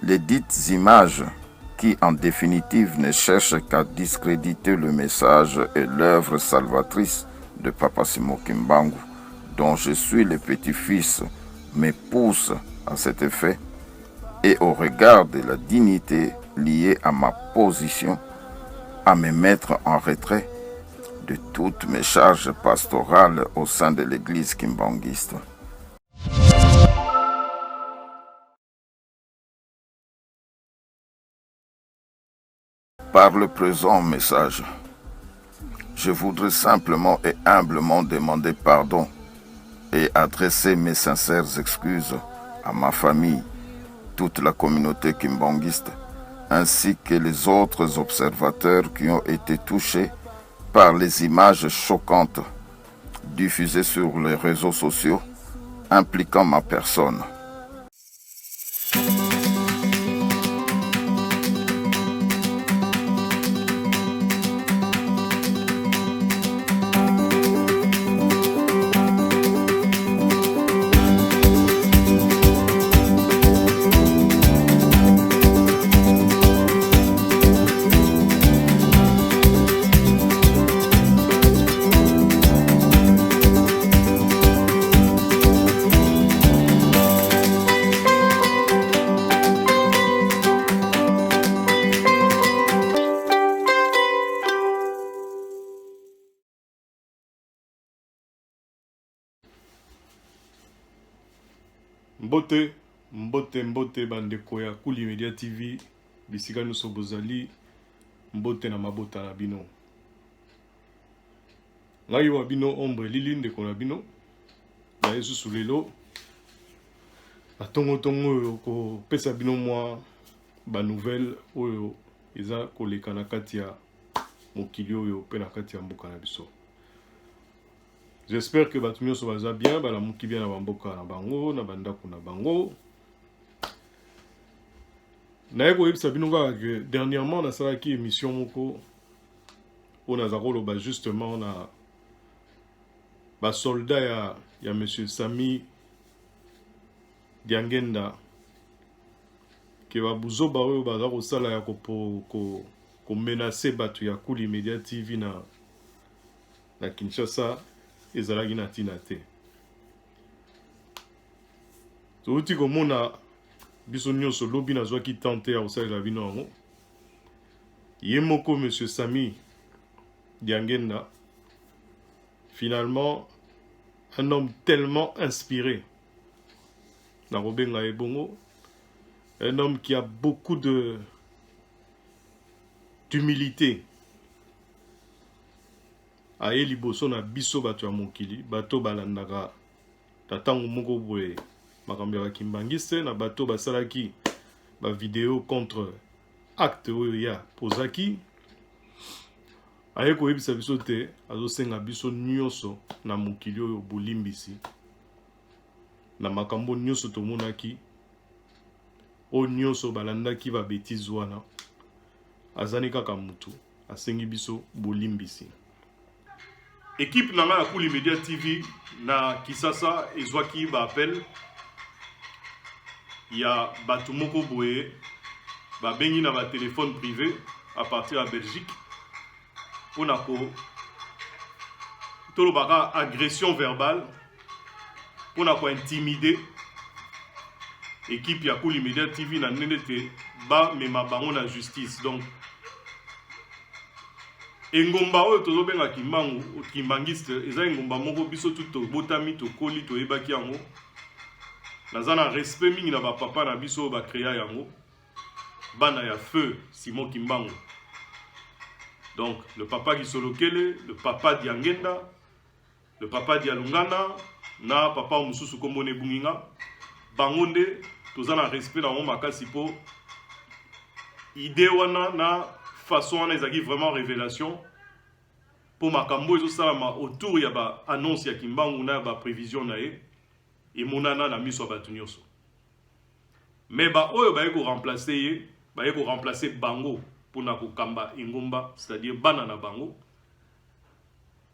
Les dites images qui, en définitive, ne cherchent qu'à discréditer le message et l'œuvre salvatrice de Papa Simon Kimbangu, dont je suis le petit-fils, me poussent à cet effet, et au regard de la dignité liée à ma position, à me mettre en retrait de toutes mes charges pastorales au sein de l'église kimbanguiste. Par le présent message, je voudrais simplement et humblement demander pardon et adresser mes sincères excuses à ma famille, toute la communauté kimbanguiste, ainsi que les autres observateurs qui ont été touchés par les images choquantes diffusées sur les réseaux sociaux impliquant ma personne. Mbote bandeko ya Kuli Media TV bisika nyonso bozali mbote na mabota na bino. Ngai wa bino ombre lili ndeko na bino na Yesu lelo atongo oyo ko pesa bino mwa ba nouvelle oyo eza koleka na kati ya mokili oyo pe na kati ya mboka na biso. J'espère que batu nyonso baza bien, balamuki bien na bamboka na bango, na bandako na bango. Naye koyebisa bino kaka que dernièrement nasalaki émission moko oyo naza koloba justement na basoldat ya monsieur Sami Diangenda ke babuzoba oyo baza kosala ya komenace bato ya Kuli Media TV na Kinshasa ezalaki na tina te. Touti komona biso nyonso lobi nazwaki tante ya kosalela bino yango. Ye moko monsieur Sami Diangenda, finalement un homme tellement inspiré, na Robenga Ebongo, un homme qui a beaucoup d'humilité. Aye liboso na biso bato ya mokili, bato balandaka tatango moko boye makambo ya kimbangiste na bato basalaki ba vidéo contre acte oyo ya Pozaki. Aye koyebisa biso te azosenga biso nyonso na mokili oyo bolimbisi na makambo nyonso tomonaki o nyonso balandaki ba bêtise wana azani kaka mutu asengi biso bolimbisi. Équipe nanga ya Kuli Media TV na Kisasa ezwaki ba appel ya batu moko boye ba bengi na ba téléphone privé à partir de Belgique pour na ko tolobaka agression verbale pour na ko intimider équipe ya Kuli Media TV na ndete ba mema bango na justice. Donc engomba oyo tozobenga kimbangiste eza engomba moko biso tuto botami tokoli toyebaki yango naza na respect mingi na bapapa na biso bakrea yango bana ya feu Simon Kimbangu. Donc le papa Gisolokele, le papa Diangenda, le papa Dialungana na papa Mususu Kombone Bunginga bangonde toza na respect na makasi po idée wana na façon wana ezaki vraiment révélation pour makambo ezo salama autour ya ba annonce ya Kimbangu na ba prévision na ye et monana na miso ba tunyoso. Mais ba oyo ba ko remplacer ye, ba ko remplacer bango pour na ko kamba ingomba, c'est-à-dire banana bango.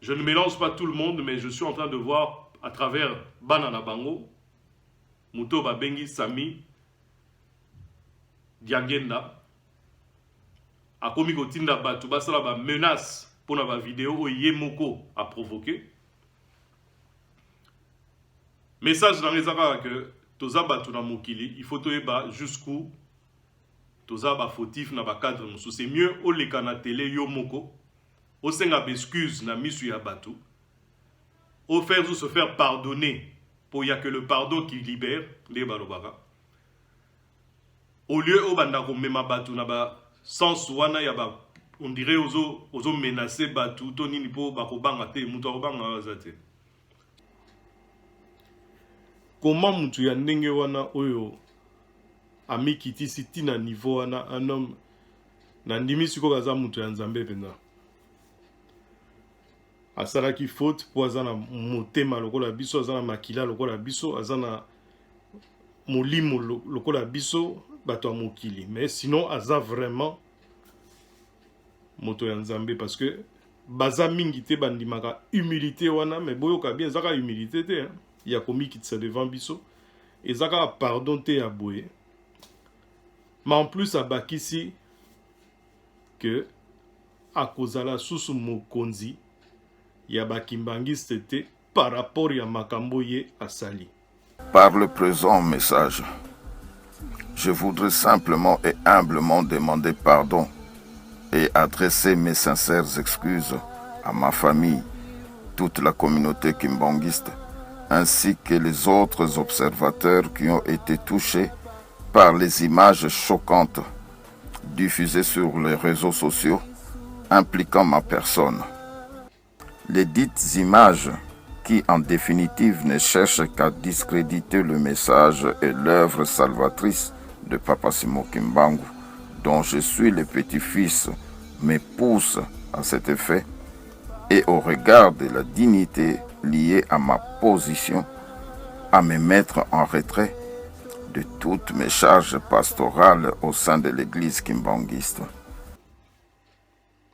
Je ne mélange pas tout le monde, mais je suis en train de voir à travers banana bango muto ba bengi Sami Diangenda akomi kotinda bato basala ba menace pona ba vidéo o yemoko a provoqué. Message dans les affaires que toza bato na mokili, il faut toyeba jusqu'où toza ba fautif na ba cadre musu. C'est mieux o leka na télé yo moko o senga excuse na misu ya bato. Au faire se faire pardonner pour y a que le pardon qui libère les balobaka. Au lieu au bandako mema bato na ba sens wana ya ba on dirait ozo menacer bato to nini po bakobanga te mutu akobanga azate. Comment mutu ya ndenge wana oyo amikitisi tina niveau wana un homme na ndimi siko kaza mutu ya nzambe pena asalaki faute po aza na motema lokola biso, aza na makila lokola biso, aza na molimo lokola biso bato ya mokili, mais sinon aza vraiment moto ya nzambe parce que baza mingi te bandimaka humilité wana, mais boyoka bien ezaka humilité te hein? Ya komikitisa devant biso ezaka pardon te ya boye, mais en plus abakisi que akozala susu mokonzi ya bakimbangiste te par rapport ya makambo ye asali. Par le présent message, je voudrais simplement et humblement demander pardon et adresser mes sincères excuses à ma famille, toute la communauté kimbangiste, ainsi que les autres observateurs qui ont été touchés par les images choquantes diffusées sur les réseaux sociaux impliquant ma personne. Les dites images qui, en définitive, ne cherchent qu'à discréditer le message et l'œuvre salvatrice de Papa Simon Kimbangu, dont je suis le petit-fils, me poussent à cet effet et au regard de la dignité liée à ma position, à me mettre en retrait de toutes mes charges pastorales au sein de l'église kimbanguiste.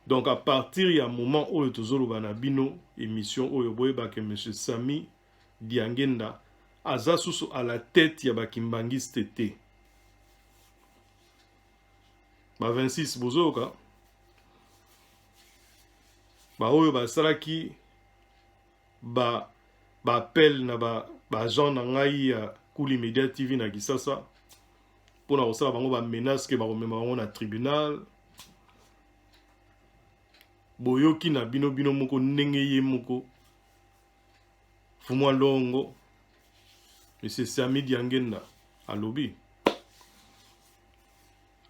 Donc à partir du moment où tozoloba bino émission oyo boyeba que monsieur Sami Diangenda aza susu à la tête ya bakimbangiste te. Ba 26 bozoka ba oyo basalaki ba appel na ba agent na ngai ya Kuli Media TV na Kisasa pona kosala bango ba menace ke bakomema bango na tribunal. Boyoki na bino moko ndenge ye moko Fumwa Longo monsieur Sami Diangenda alobi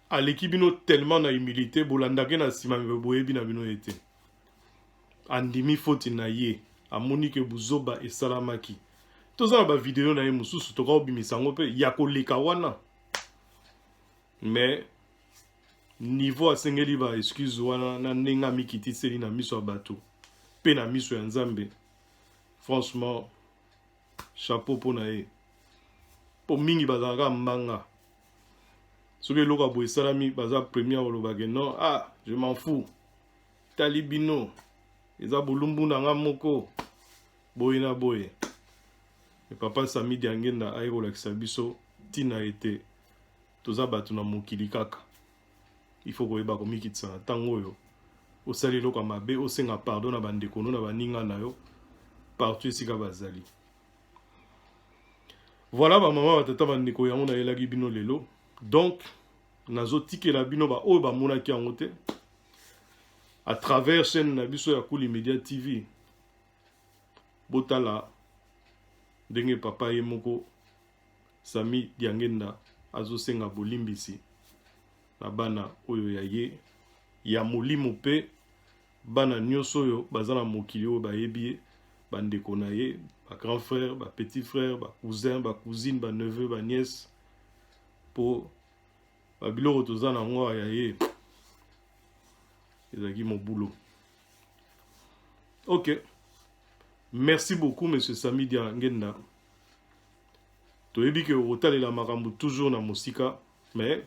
aleki bino tellement na humilité bolandake na sima boyebi na bino ete andimi foti na ye amoni ke buzoba esalamaki tozala ba vidéo na ye mususu toka obimisa ngo pe ya koleka wana, mais niveau asengeli ba excuse wana na ndenge mikitiseli na miso ya bato pe na miso ya nzambe. Franchement chapeau pour na ye po mingi bazalaka mbanga soki eloko boye salami baza premier olobake non je m'en fous talibino eza bolumbu na nga moko boye na boye. Et Papa Sami Diangenda aye kolakisa biso tina ete toza bato na mokili kaka. Il faut koyeba komikitisa na ntango oyo osali eloko ya mabe osenga pardon na bandeko na baninga na yo partout esika bazali. Voilà bamama batata bandeko yango nayelaki bino lelo. Donc nazotikela bino ba oyo bamonaki yango te à travers chaîne na biso ya Kuli Media TV. Botala ndenge papa ye moko Sami Diangenda azosenga bolimbisi na bana oyo ya ye ya molimo pe bana nyonso oyo baza na mokili oyo bayebi ye bandeko na ye ba grand frère ba petit frère ba cousin ba cousine ba neveu ba nièce po ba biloko toza na ngo ya ye ezaki mon boulot. Ok, merci beaucoup monsieur Sami Diangenda. Toyebi ke otalela makambo toujours na mosika, mais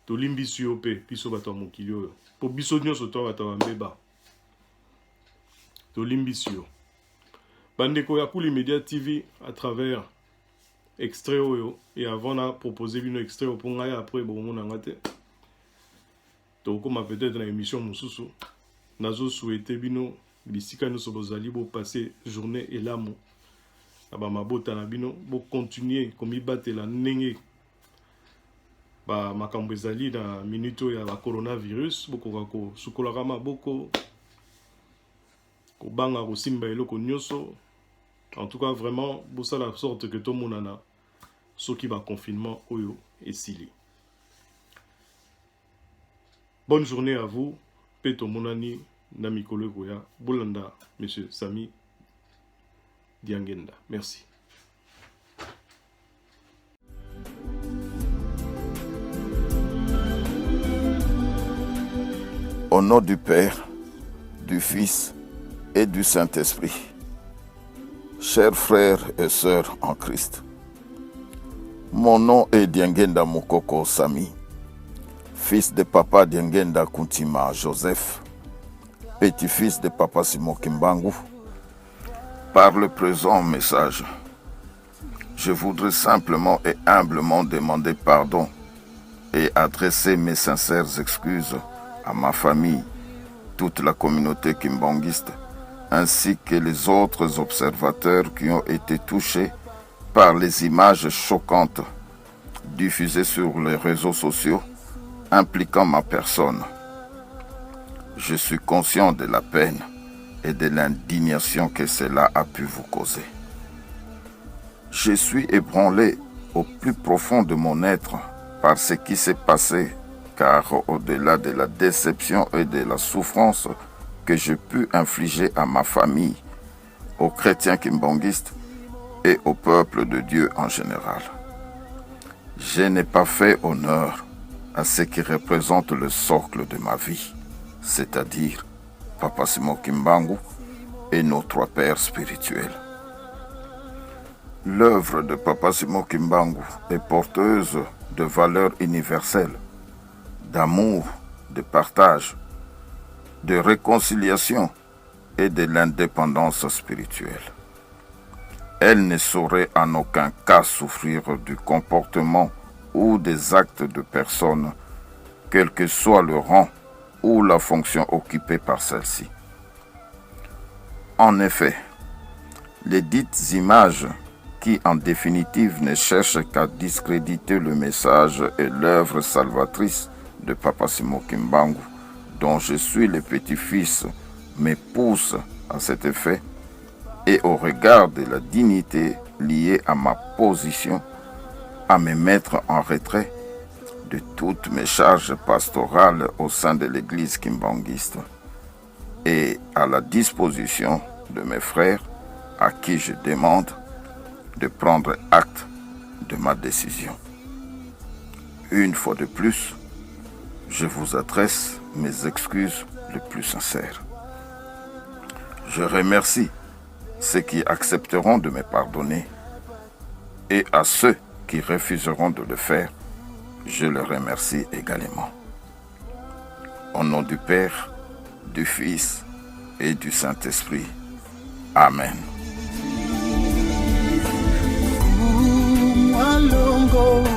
tolimbisi yo pe biso bato ya mokili oyo po biso nyonso to bato ya mbeba tolimbisi yo bandeko ya Kuli Media TV à travers extrait oyo et avant na proposer bino extrait pour ngai après bon mon ngate to comme peut-être na émission mususu nazo souhaiter bino bisika nous sobozali bo passer journée et l'amour ba mabota na bino bo continuer comme batela ndenge ba makambo ezali na minute ya ba coronavirus bokoka ko sukolaka maboko ko banga ko simba eloko nyonso. En tout cas vraiment bosa la sorte que tout monana soki ba confinement oyo esili. Bonne journée à vous. Peto monani na mikolo goya bolanda monsieur Sami Diangenda. Merci. Au nom du Père, du Fils et du Saint-Esprit. Chers frères et sœurs en Christ, mon nom est Diangenda Mukoko Sami, fils de papa Diangenda Kuntima Joseph, petit-fils de papa Simon Kimbangu. Par le présent message, je voudrais simplement et humblement demander pardon et adresser mes sincères excuses à ma famille, toute la communauté kimbanguiste, ainsi que les autres observateurs qui ont été touchés par les images choquantes diffusées sur les réseaux sociaux impliquant ma personne. Je suis conscient de la peine et de l'indignation que cela a pu vous causer. Je suis ébranlé au plus profond de mon être par ce qui s'est passé, car au-delà de la déception et de la souffrance que j'ai pu infliger à ma famille, aux chrétiens kimbanguistes et au peuple de Dieu en général, je n'ai pas fait honneur à ce qui représente le socle de ma vie, c'est-à-dire Papa Simon Kimbangu et nos trois pères spirituels. L'œuvre de Papa Simon Kimbangu est porteuse de valeurs universelles, d'amour, de partage, de réconciliation et de l'indépendance spirituelle. Elle ne saurait en aucun cas souffrir du comportement ou des actes de personnes, quel que soit le rang ou la fonction occupée par celle-ci. En effet, les dites images qui en définitive ne cherchent qu'à discréditer le message et l'œuvre salvatrice de Papa Simon Kimbangu, dont je suis le petit-fils, me poussent à cet effet et au regard de la dignité liée à ma position, à me mettre en retrait de toutes mes charges pastorales au sein de l'église kimbanguiste et à la disposition de mes frères à qui je demande de prendre acte de ma décision. Une fois de plus, je vous adresse mes excuses les plus sincères. Je remercie ceux qui accepteront de me pardonner et à ceux qui refuseront de le faire, je les remercie également. Au nom du Père, du Fils et du Saint-Esprit. Amen. Alongo